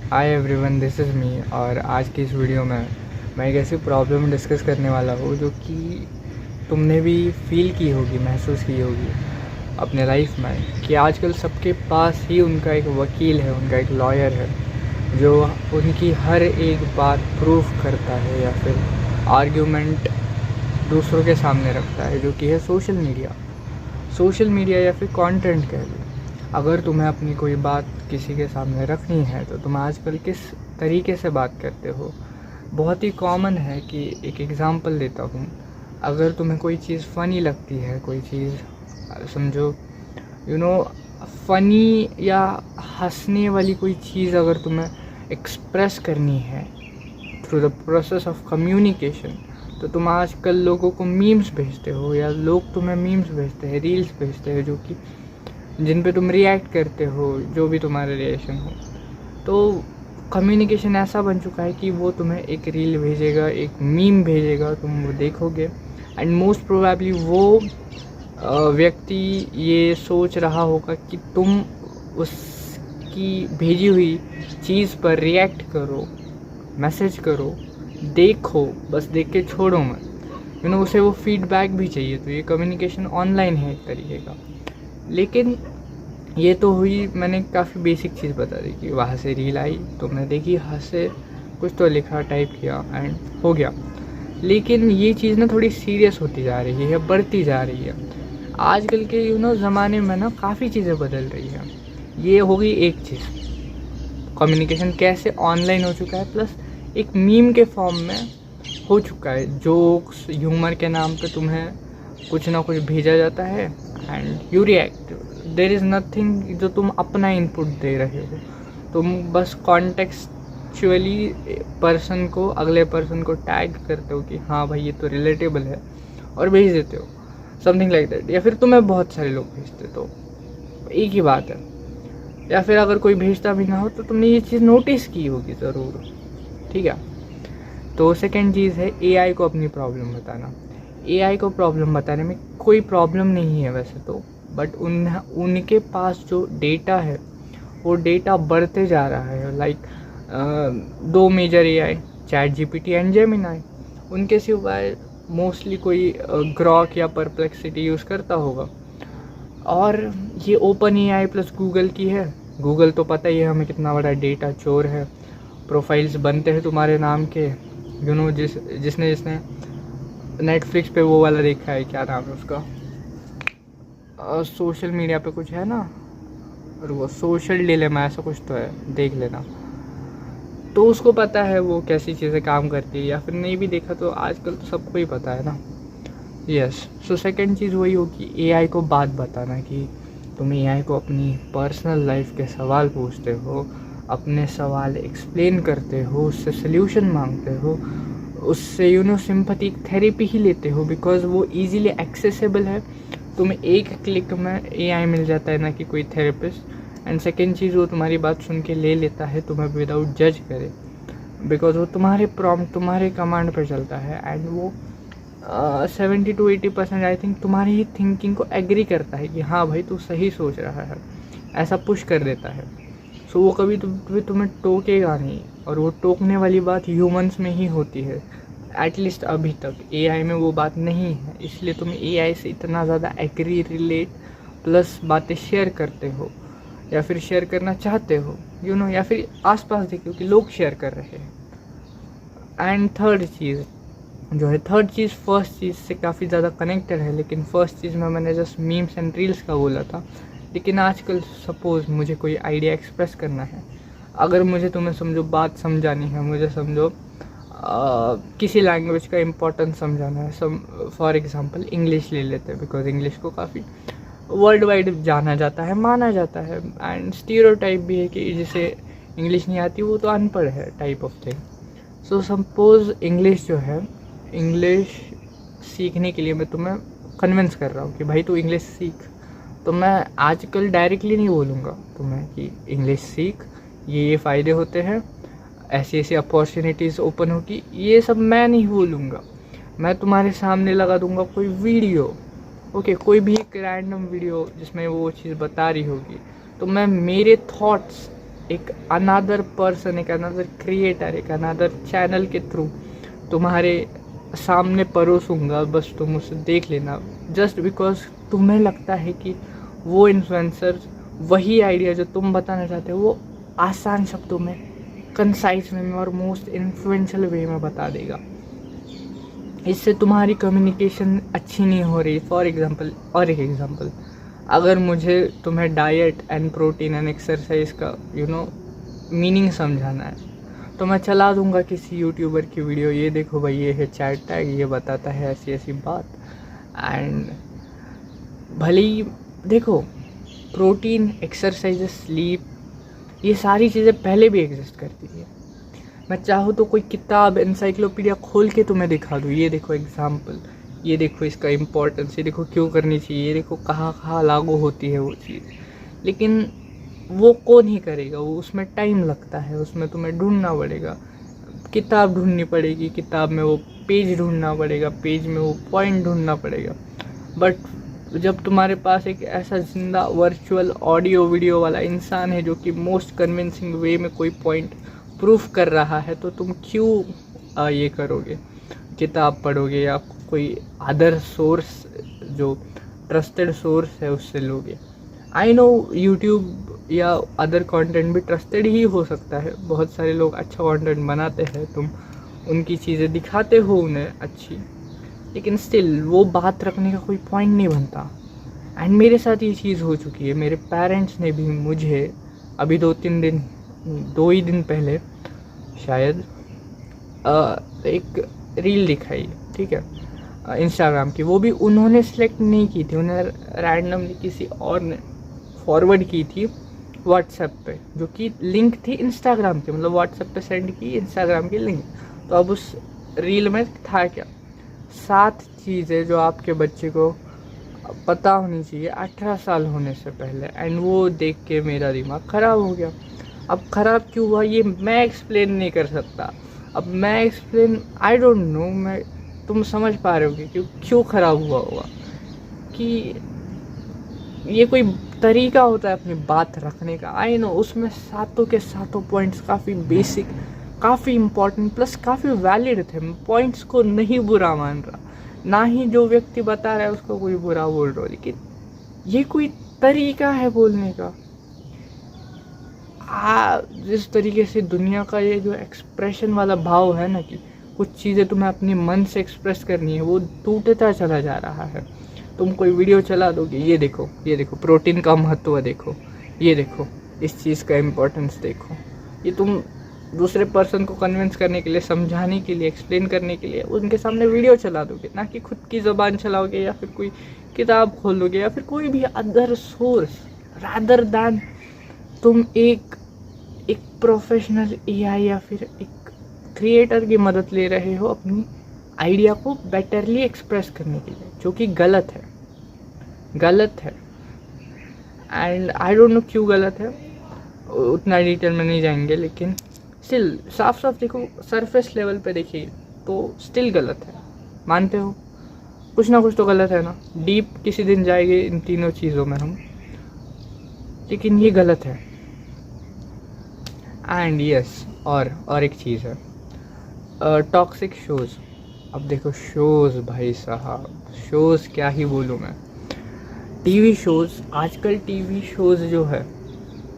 Hi everyone, this is me. और आज की इस वीडियो में मैं एक ऐसी प्रॉब्लम डिस्कस करने वाला हूँ जो कि तुमने भी फील की होगी, महसूस की होगी अपने लाइफ में, कि आजकल सबके पास ही उनका एक वकील है, उनका एक लॉयर है जो उनकी हर एक बात प्रूफ करता है या फिर आर्ग्यूमेंट दूसरों के सामने रखता है, जो कि है सोशल मीडिया या फिर कंटेंट कह लो। अगर तुम्हें अपनी कोई बात किसी के सामने रखनी है तो तुम आजकल किस तरीके से बात करते हो। बहुत ही कॉमन है कि एक एग्ज़ाम्पल देता हूँ। अगर तुम्हें कोई चीज़ फ़नी लगती है, कोई चीज़ समझो फ़नी या हंसने वाली कोई चीज़ अगर तुम्हें एक्सप्रेस करनी है through the process of communication, तो तुम आजकल लोगों को मीम्स भेजते हो या लोग तुम्हें मीम्स भेजते हैं, रील्स भेजते हैं, जो कि जिन पे तुम रिएक्ट करते हो, जो भी तुम्हारा रिएक्शन हो। तो कम्युनिकेशन ऐसा बन चुका है कि वो तुम्हें एक रील भेजेगा, एक मीम भेजेगा, तुम वो देखोगे एंड मोस्ट प्रोबेबली वो व्यक्ति ये सोच रहा होगा कि तुम उसकी भेजी हुई चीज़ पर रिएक्ट करो, मैसेज करो, देखो, बस देख के छोड़ो मत। उसे वो फीडबैक भी चाहिए। तो ये कम्युनिकेशन ऑनलाइन है एक तरीके का। लेकिन ये तो हुई, मैंने काफ़ी बेसिक चीज़ बता दी कि वहाँ से रील आई, तुमने देखी, हंसे, कुछ तो लिखा, टाइप किया एंड हो गया। लेकिन ये चीज़ ना थोड़ी सीरियस होती जा रही है, बढ़ती जा रही है। आजकल के ज़माने में ना काफ़ी चीज़ें बदल रही हैं। ये हो गई एक चीज़, कम्युनिकेशन कैसे ऑनलाइन हो चुका है, प्लस एक मीम के फॉर्म में हो चुका है। जोक्स, ह्यूमर के नाम पे तुम्हें कुछ ना कुछ भेजा जाता है and you react. There is nothing जो तुम अपना इनपुट दे रहे हो। तुम बस कॉन्टेक्सचुअली पर्सन को, अगले पर्सन को टैग करते हो कि हाँ भाई ये तो रिलेटेबल है, और भेज देते हो, समथिंग लाइक दैट। या फिर तुम्हें बहुत सारे लोग भेजते, तो एक ही बात है। या फिर अगर कोई भेजता भी ना हो तो तुमने ये चीज़ नोटिस की होगी ज़रूर, ठीक है। तो सेकंड चीज़ है एआई को अपनी प्रॉब्लम बताना। एआई को प्रॉब्लम बताने में कोई प्रॉब्लम नहीं है वैसे तो, बट उनके पास जो डेटा है वो डेटा बढ़ते जा रहा है। लाइक दो major AI, ChatGPT and Gemini. उनके सिवाय मोस्टली कोई ग्रॉक या परप्लेक्सिटी यूज़ करता होगा। और ये ओपन एआई प्लस गूगल की है। गूगल तो पता ही है हमें कितना बड़ा डेटा चोर है। प्रोफाइल्स बनते हैं तुम्हारे नाम के, जिसने जिसने नेटफ्लिक्स पे वो वाला देखा है, क्या नाम है उसका, सोशल मीडिया पे कुछ है ना, और वो सोशल डिलेमा ऐसा कुछ तो है, देख लेना। तो उसको पता है वो कैसी चीज़ें काम करती है, या फिर नहीं भी देखा तो आजकल तो सबको ही पता है ना। यस। सो सेकंड चीज़ वही होगी एआई को बात बताना, कि तुम एआई को अपनी पर्सनल लाइफ के सवाल पूछते हो, अपने सवाल एक्सप्लेन करते हो, उससे सोल्यूशन मांगते हो, उससे सिंपैथिक थेरेपी ही लेते हो, बिकॉज वो इजीली एक्सेसिबल है। तुम्हें एक क्लिक में एआई मिल जाता है, ना कि कोई थेरेपिस्ट। एंड सेकेंड चीज़, वो तुम्हारी बात सुन के ले लेता है तुम्हें विदाउट जज करे, बिकॉज वो तुम्हारे प्रॉम्प्ट, तुम्हारे कमांड पर चलता है। एंड वो 70 to 80% आई थिंक तुम्हारी ही थिंकिंग को एग्री करता है कि हाँ भाई तू सही सोच रहा है, ऐसा पुश कर देता है। सो वो कभी तुम्हें टोकेगा नहीं, और वो टोकने वाली बात ह्यूमंस में ही होती है। एटलीस्ट अभी तक एआई में वो बात नहीं है, इसलिए तुम एआई से इतना ज़्यादा एग्री, रिलेट प्लस बातें शेयर करते हो, या फिर शेयर करना चाहते हो, या फिर आसपास देखो कि लोग शेयर कर रहे हैं। एंड थर्ड चीज़ फर्स्ट चीज़ से काफ़ी ज़्यादा कनेक्टेड है। लेकिन फर्स्ट चीज़ में मैंने जस्ट मीम्स एंड रील्स का बोला था। लेकिन आजकल सपोज़ मुझे कोई आइडिया एक्सप्रेस करना है, अगर मुझे तुम्हें समझो बात समझानी है, मुझे समझो किसी लैंग्वेज का इम्पोर्टेंस समझाना है, फॉर एग्जांपल इंग्लिश ले लेते हैं, बिकॉज इंग्लिश को काफ़ी वर्ल्ड वाइड जाना जाता है, माना जाता है। एंड स्टीरियोटाइप भी है कि जिसे इंग्लिश नहीं आती वो तो अनपढ़ है, type of thing. So suppose English जो है, इंग्लिश सीखने के लिए मैं तुम्हें कन्विंस कर रहा हूँ कि भाई तू इंग्लिश सीख। तो मैं आजकल डायरेक्टली नहीं बोलूँगा तुम्हें कि इंग्लिश सीख, ये फ़ायदे होते हैं, ऐसी ऐसी अपॉर्चुनिटीज़ ओपन होगी, ये सब मैं नहीं बोलूँगा। मैं तुम्हारे सामने लगा दूँगा कोई वीडियो, ओके, कोई भी एक रैंडम वीडियो जिसमें वो चीज़ बता रही होगी, तो मैं मेरे थॉट्स एक अनदर पर्सन, एक अनदर क्रिएटर, एक अनदर चैनल के थ्रू तुम्हारे सामने परोसूंगा, बस तुम उसे देख लेना। जस्ट बिकॉज तुम्हें लगता है कि वो इन्फ्लुएंसर वही आइडिया जो तुम बताना चाहते हो वो आसान शब्दों में, कंसाइज वे में और मोस्ट इन्फ्लुएंशियल वे में बता देगा। इससे तुम्हारी कम्युनिकेशन अच्छी नहीं हो रही। फॉर एग्जांपल, और एक एग्जांपल, अगर मुझे तुम्हें diet and protein and exercise का मीनिंग समझाना है तो मैं चला दूंगा किसी यूट्यूबर की वीडियो, ये देखो भाई ये है चैट टैग, ये बताता है ऐसी ऐसी बात। एंड भले ही देखो, प्रोटीन, एक्सरसाइज, स्लीप, ये सारी चीज़ें पहले भी एग्जिस्ट करती थी। मैं चाहूँ तो कोई किताब, एनसाइक्लोपीडिया खोल के तुम्हें दिखा दूँ, ये देखो एग्जाम्पल, ये देखो इसका इम्पोर्टेंस, ये देखो क्यों करनी चाहिए, ये देखो कहाँ कहाँ लागू होती है वो चीज़। लेकिन वो कौन ही करेगा, वो उसमें टाइम लगता है, उसमें तुम्हें ढूंढना पड़ेगा, किताब ढूंढनी पड़ेगी, किताब में वो पेज ढूंढना पड़ेगा, पेज में वो पॉइंट ढूंढना पड़ेगा। बट जब तुम्हारे पास एक ऐसा जिंदा वर्चुअल ऑडियो वीडियो वाला इंसान है जो कि मोस्ट कन्विंसिंग वे में कोई पॉइंट प्रूफ कर रहा है, तो तुम क्यों ये करोगे, किताब पढ़ोगे या कोई अदर सोर्स जो ट्रस्टेड सोर्स है उससे लोगे। आई नो यूट्यूब या अदर कंटेंट भी ट्रस्टेड ही हो सकता है, बहुत सारे लोग अच्छा कंटेंट बनाते हैं, तुम उनकी चीज़ें दिखाते हो उन्हें अच्छी, लेकिन स्टिल वो बात रखने का कोई पॉइंट नहीं बनता। एंड मेरे साथ ये चीज़ हो चुकी है। मेरे पेरेंट्स ने भी मुझे अभी 2 ही दिन पहले शायद एक रील दिखाई, ठीक है, इंस्टाग्राम की। वो भी उन्होंने सेलेक्ट नहीं की थी, उन्हें रैंडमली किसी और ने फॉरवर्ड की थी व्हाट्सएप पे, जो कि लिंक थी इंस्टाग्राम की, मतलब व्हाट्सएप पे सेंड की इंस्टाग्राम की लिंक। तो अब उस रील में था क्या, 7 चीज़ें जो आपके बच्चे को पता होनी चाहिए 18 साल होने से पहले। एंड वो देख के मेरा दिमाग ख़राब हो गया। अब ख़राब क्यों हुआ ये मैं एक्सप्लेन नहीं कर सकता। अब मैं एक्सप्लेन, आई डोंट नो, मैं तुम समझ पा रहे हो कि क्यों ख़राब हुआ होगा, कि ये कोई तरीका होता है अपनी बात रखने का। आई नो उसमें 7 के 7 पॉइंट्स काफ़ी बेसिक, काफ़ी इम्पोर्टेंट, प्लस काफ़ी वैलिड थे। पॉइंट्स को नहीं बुरा मान रहा, ना ही जो व्यक्ति बता रहा है उसको कोई बुरा बोल रहा, लेकिन ये कोई तरीका है बोलने का। जिस तरीके से दुनिया का ये जो एक्सप्रेशन वाला भाव है ना, कि कुछ चीज़ें तुम्हें अपने मन से एक्सप्रेस करनी है, वो टूटता चला जा रहा है। तुम कोई वीडियो चला दोगे, ये देखो, ये देखो प्रोटीन का महत्व देखो, ये देखो इस चीज़ का इम्पोर्टेंस देखो, ये तुम दूसरे पर्सन को कन्विंस करने के लिए, समझाने के लिए, एक्सप्लेन करने के लिए उनके सामने वीडियो चला दोगे, ना कि खुद की ज़बान चलाओगे या फिर कोई किताब खोलोगे या फिर कोई भी अदर सोर्स, रादर दैन तुम एक प्रोफेशनल एआई या फिर एक क्रिएटर की मदद ले रहे हो अपनी आइडिया को बेटरली एक्सप्रेस करने के लिए, जो कि गलत है, गलत है। एंड आई डोंट नो क्यों गलत है, उतना डिटेल में नहीं जाएंगे, लेकिन स्टिल साफ साफ देखो, सरफेस लेवल पे देखिए तो स्टिल गलत है। मानते हो कुछ ना कुछ तो गलत है ना, डीप किसी दिन जाएंगे इन तीनों चीज़ों में हम, लेकिन ये गलत है। एंड यस, और एक चीज़ है, टॉक्सिक शोज़। अब देखो शोज़, भाई साहब शोज़ क्या ही बोलूँ मैं, टीवी शोज़, आजकल टीवी शोज़ जो है,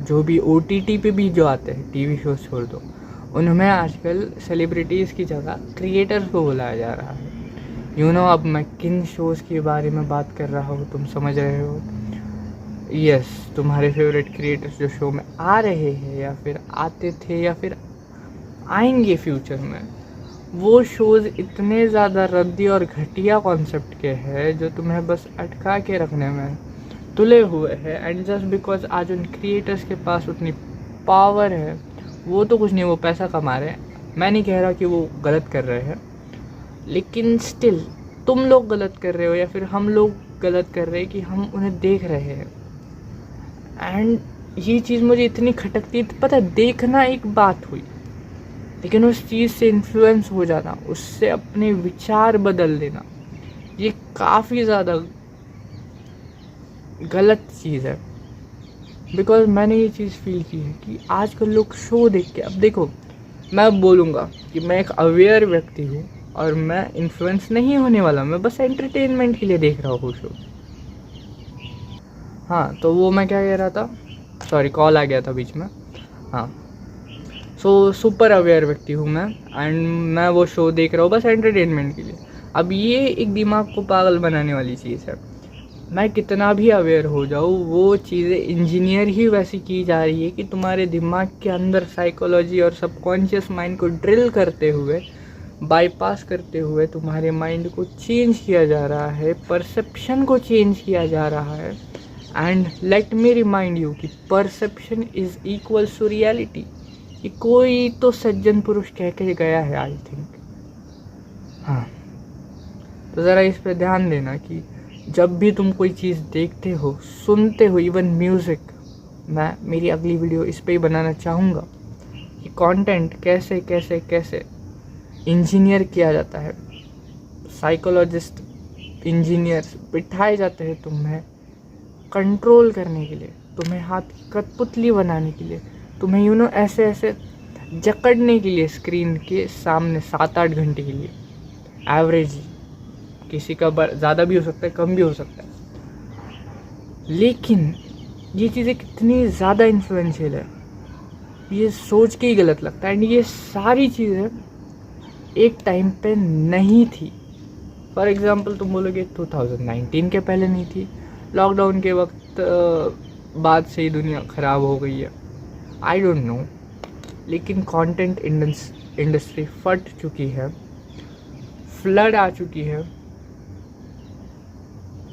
जो भी ओटीटी पे भी जो आते हैं, टीवी शोज़ छोड़ दो, उनमें आजकल सेलिब्रिटीज़ की जगह क्रिएटर्स को बुलाया जा रहा है। यू नो अब मैं किन शोज़ के बारे में बात कर रहा हूँ, तुम समझ रहे हो। यस, तुम्हारे फेवरेट क्रिएटर्स जो शो में आ रहे हैं या फिर आते थे या फिर आएंगे फ्यूचर में, वो शोज़ इतने ज़्यादा रद्दी और घटिया कॉन्सेप्ट के हैं जो तुम्हें बस अटका के रखने में तुले हुए हैं। एंड जस्ट बिकॉज आज उन क्रिएटर्स के पास उतनी पावर है, वो तो कुछ नहीं, वो पैसा कमा रहे हैं। मैं नहीं कह रहा कि वो गलत कर रहे हैं, लेकिन स्टिल तुम लोग गलत कर रहे हो या फिर हम लोग गलत कर रहे हैं कि हम उन्हें देख रहे हैं। एंड ये चीज़ मुझे इतनी खटकती है, पता है, देखना एक बात हुई, लेकिन उस चीज़ से इन्फ्लुएंस हो जाना, उससे अपने विचार बदल देना, ये काफ़ी ज़्यादा गलत चीज़ है। बिकॉज मैंने ये चीज़ फील की है कि आजकल लोग शो देख के, अब देखो मैं बोलूँगा कि मैं एक अवेयर व्यक्ति हूँ और मैं इन्फ्लुएंस नहीं होने वाला, मैं बस एंटरटेनमेंट के लिए देख रहा हूँ शो। हाँ तो वो मैं क्या कह रहा था, सॉरी कॉल आ गया था बीच में। हाँ सो सुपर अवेयर व्यक्ति हूँ मैं, एंड मैं वो शो देख रहा हूँ बस एंटरटेनमेंट के लिए। अब ये एक दिमाग को पागल बनाने वाली चीज़ है। मैं कितना भी अवेयर हो जाऊँ, वो चीज़ें इंजीनियर ही वैसी की जा रही है कि तुम्हारे दिमाग के अंदर साइकोलॉजी और सबकॉन्शियस माइंड को ड्रिल करते हुए, बाईपास करते हुए तुम्हारे माइंड को चेंज किया जा रहा है, परसेप्शन को चेंज किया जा रहा है। And let me remind you कि perception is equals to reality. कि कोई तो सज्जन पुरुष कह के गया है आई थिंक। हाँ तो ज़रा इस पे ध्यान देना कि जब भी तुम कोई चीज़ देखते हो, सुनते हो, इवन म्यूज़िक, मैं मेरी अगली वीडियो इस पे ही बनाना चाहूँगा कि कंटेंट कैसे कैसे कैसे इंजीनियर किया जाता है। साइकोलॉजिस्ट, इंजीनियर्स बिठाए जाते हैं तुम्हें कंट्रोल करने के लिए, तुम्हें हाथ की कठपुतली बनाने के लिए, तुम्हें ऐसे ऐसे जकड़ने के लिए स्क्रीन के सामने 7-8 घंटे के लिए। एवरेज किसी का ज़्यादा भी हो सकता है, कम भी हो सकता है, लेकिन ये चीज़ें कितनी ज़्यादा इन्फ्लुएंशियल है ये सोच के ही गलत लगता है। एंड ये सारी चीज़ें एक टाइम पे नहीं थी। फॉर एग्ज़ाम्पल तुम बोलोगे 2019 के पहले नहीं थी, लॉकडाउन के वक्त बाद से ही दुनिया ख़राब हो गई है, आई डोंट नो, लेकिन कंटेंट इंडस्ट्री फट चुकी है, फ्लड आ चुकी है।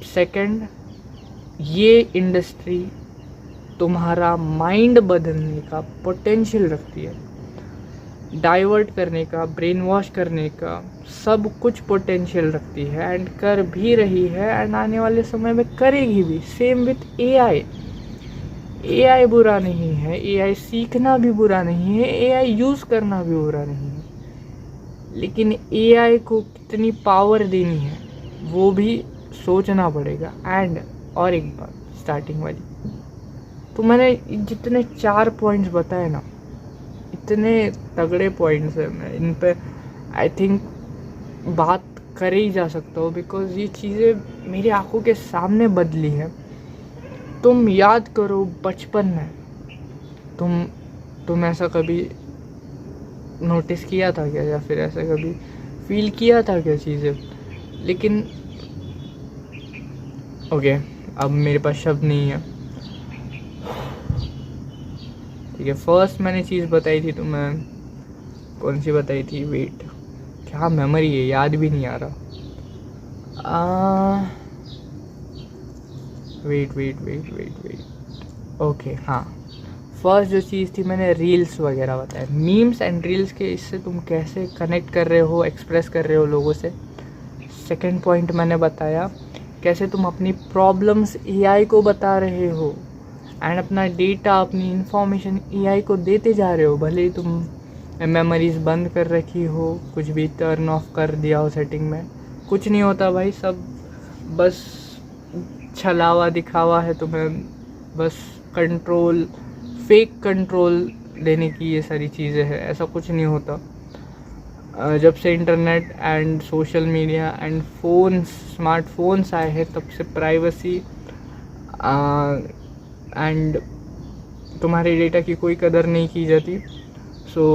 सेकंड, ये इंडस्ट्री तुम्हारा माइंड बदलने का पोटेंशियल रखती है, डाइवर्ट करने का, ब्रेन वॉश करने का सब कुछ पोटेंशियल रखती है, एंड कर भी रही है, एंड आने वाले समय में करेगी भी। Same with AI. एआई बुरा नहीं है, एआई सीखना भी बुरा नहीं है, एआई यूज़ करना भी बुरा नहीं है, लेकिन एआई को कितनी पावर देनी है वो भी सोचना पड़ेगा। एंड और एक बात स्टार्टिंग वाली, तो मैंने जितने 4 पॉइंट्स बताए ना, इतने तगड़े पॉइंट्स हैं, मैं इन पे आई थिंक बात कर ही जा सकता हूँ, बिकॉज ये चीज़ें मेरी आंखों के सामने बदली है। तुम याद करो बचपन में तुम ऐसा कभी नोटिस किया था क्या, या फिर ऐसा कभी फील किया था क्या चीज़ें? लेकिन ओके अब मेरे पास शब्द नहीं है। ठीक है, फर्स्ट मैंने चीज़ बताई थी, तो मैं कौन सी बताई थी, वेट क्या मेमोरी है, याद भी नहीं आ रहा। वेट ओके हाँ, फर्स्ट जो चीज़ थी मैंने रील्स वगैरह बताया, मीम्स एंड रील्स के, इससे तुम कैसे कनेक्ट कर रहे हो, एक्सप्रेस कर रहे हो लोगों से। सेकंड पॉइंट मैंने बताया कैसे तुम अपनी प्रॉब्लम्स एआई को बता रहे हो, एंड अपना डेटा, अपनी इंफॉर्मेशन एआई को देते जा रहे हो, भले ही तुम मेमोरीज बंद कर रखी हो, कुछ भी टर्न ऑफ कर दिया हो सेटिंग में, कुछ नहीं होता भाई, सब बस छलावा दिखावा है तुम्हें, बस कंट्रोल, फेक कंट्रोल देने की ये सारी चीज़ें हैं, ऐसा कुछ नहीं होता। जब से internet and social media and phones, smartphones आए हैं, तब से प्राइवेसी एंड तुम्हारे डेटा की कोई कदर नहीं की जाती। So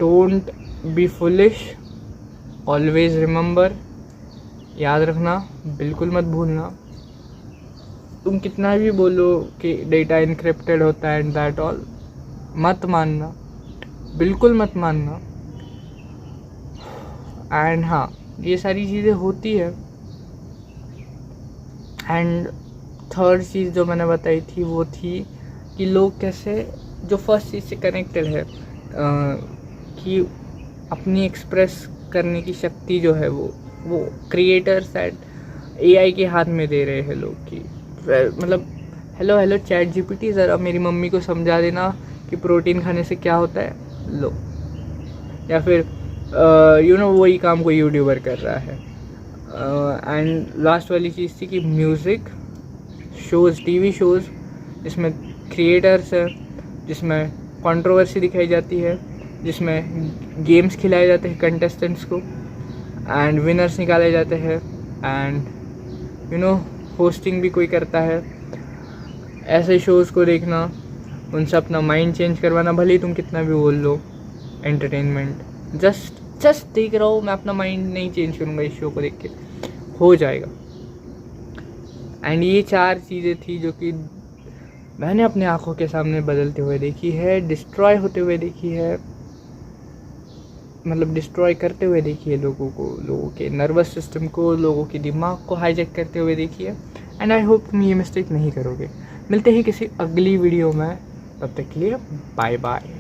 don't be foolish, always remember, याद रखना, बिल्कुल मत भूलना। तुम कितना भी बोलो कि डेटा इनक्रिप्टेड होता है एंड दैट ऑल, मत मानना, बिल्कुल मत मानना। एंड हाँ, ये सारी चीज़ें होती है। एंड थर्ड चीज़ जो मैंने बताई थी वो थी कि लोग कैसे, जो फर्स्ट चीज़ से कनेक्टेड है कि अपनी एक्सप्रेस करने की शक्ति जो है वो क्रिएटर्स एंड एआई के हाथ में दे रहे हैं लोग की। मतलब हेलो चैट जीपीटी, ज़रा मेरी मम्मी को समझा देना कि प्रोटीन खाने से क्या होता है, लो। या फिर वही काम कोई यूट्यूबर कर रहा है। एंड लास्ट वाली चीज़ थी कि म्यूज़िक शोज़, टीवी शोज़ जिसमें क्रिएटर्स है, जिसमें कंट्रोवर्सी दिखाई जाती है, जिसमें गेम्स खिलाए जाते हैं कंटेस्टेंट्स को एंड विनर्स निकाले जाते हैं एंड यू नो होस्टिंग भी कोई करता है। ऐसे शोज़ को देखना, उनसे अपना माइंड चेंज करवाना, भले ही तुम कितना भी बोल लो एंटरटेनमेंट, जस्ट देख रहा हूँ, मैं अपना माइंड नहीं चेंज करूँगा इस शो को देख के, हो जाएगा। एंड ये 4 चीज़ें थी जो कि मैंने अपने आँखों के सामने बदलते हुए देखी है, डिस्ट्रॉय होते हुए देखी है, मतलब डिस्ट्रॉय करते हुए देखी है लोगों को, लोगों के नर्वस सिस्टम को, लोगों के दिमाग को हाईजैक करते हुए देखी है। एंड आई होप तुम ये मिस्टेक नहीं करोगे। मिलते हैं किसी अगली वीडियो में, तब तक के लिए बाय बाय।